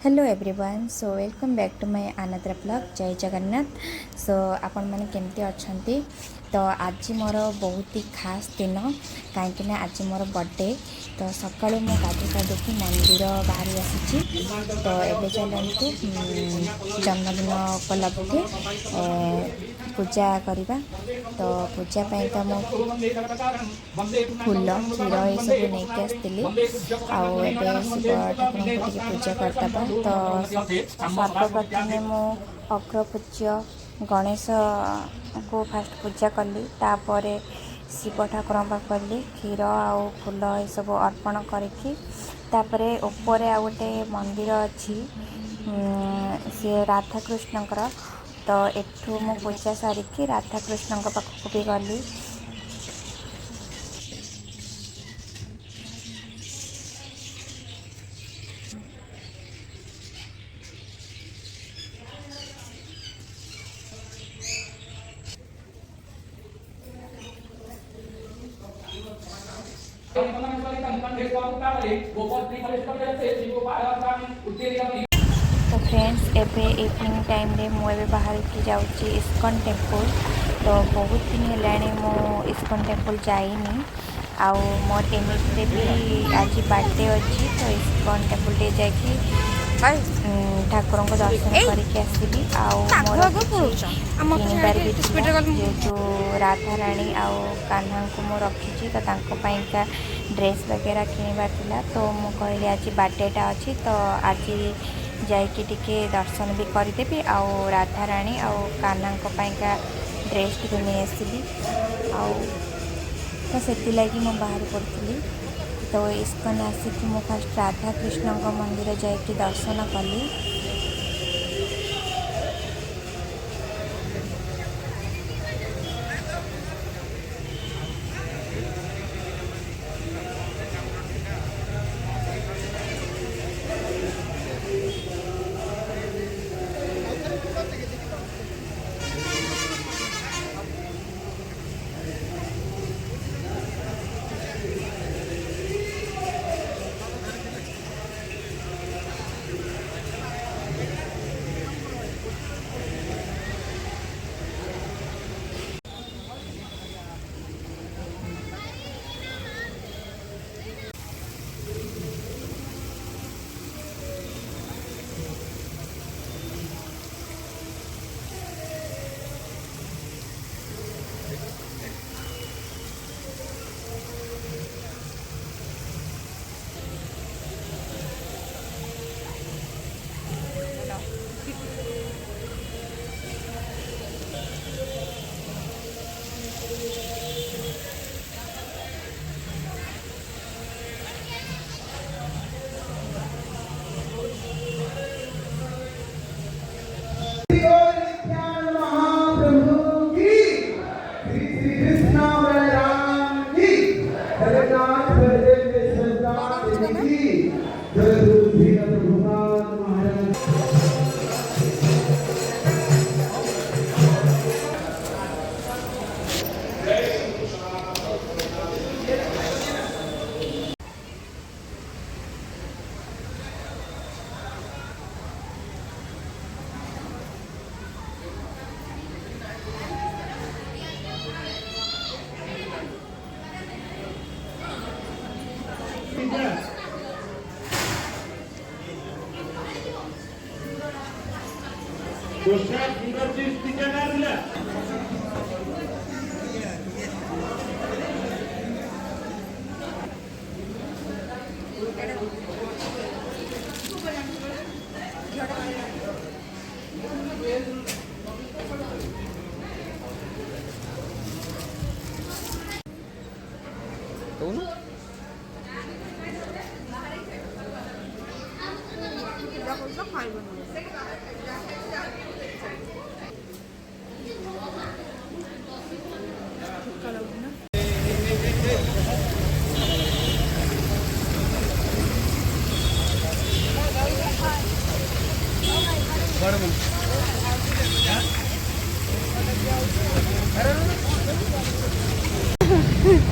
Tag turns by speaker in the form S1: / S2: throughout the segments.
S1: Hello everyone so welcome back to my another blog जय जगन्नाथ। सो आपण मैंने केमती अच्छी तो आज मोर बहुत ही खास दिन कहीं आज मोर बर्थडे तो सका मु गाधि मंदिर बाहरी आसी तो एवं चलते जन्मदिन उपलब्धि पूजा करवा। तो पूजा पाइंका मु फूल क्षीर ये सब नहीं आसती आवे शिव ठाकुर टी पूजा करदे तो सर्वप्रथम मु अग्रपूज्य गणेश को फास्ट पूजा कली तापर शिव ठाकुर कली क्षीर आउ फूल ये सब अर्पण करके ऊपर आ गोटे मंदिर अच्छी सी राधाकृष्णकर तो एठू मु पूजा सारिकी राधाकृष्ण पाखक भी गली। तो फ्रेंड्स एबे इवनिंग टाइम रे मुझे बाहर की जाऊँगी इस्कॉन टेम्पल। तो बहुत दिन है मो इस्कॉन टेम्पल जाइनी आउ मोर एमती भी आज बर्थडे अच्छी तो इस्कॉन टेम्पल टे जाकि ठाकुर को दर्शन करके आसली आर जेहेतु राधा राणी आउ कान्हा को मु रखी तो का ड्रेस वगैरह किणवार था तो मु कहली आज बर्थडेटा अच्छी तो आज जाइए दर्शन भी करदेवी आउ राधा राणी आउ कान्हा का ड्रेस टी नहीं आसली तो से लगी मु बाहर पड़ी तो इस्कन आसिक मु फास्ट राधा कृष्ण मंदिर जाइए दर्शन कली।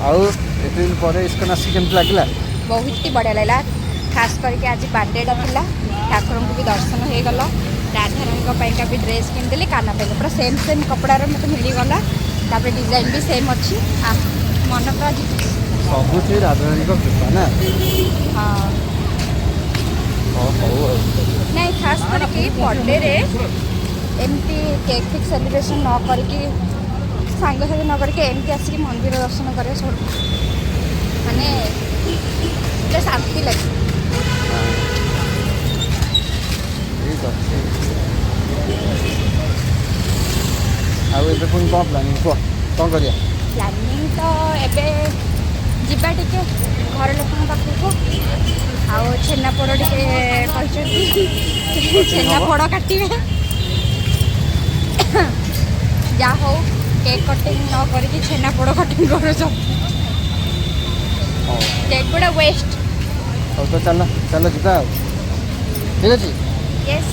S2: आउ एत दिन पर इस्कन आसिक केमती लगे?
S1: बहुत ही बढ़िया लगा खास करके आज बर्थडेटा था ठाकुर ठाकुर को भी दर्शन हो गला राधारानी भी ड्रेस किनदेली काना पूरा सेम सेम कपड़ार मत मिलगला डिजाइन भी सेम अच्छी मन पूरा
S2: सब राधारानी कृपा ना
S1: हाँ नहीं खास करके बर्थडे रे एमती केक फिक सेलिब्रेशन न करके सांग साथी न करके एमती आसिक मंदिर दर्शन करे माने शांति लगे
S2: ठीक अच्छे आउ पुणी कौन प्लानिंग कह कौन कर
S1: प्लानिंग तो एबे जिबा टिके घर लोक पाखक आउ छेनापोड़ टे छेनापोड़ काटे जा हो केक कटिंग न करके छेनापोड़ कटिंग कर केक गुड़ा वेस्ट
S2: तो चल चल जा ठीक अच्छे
S1: यस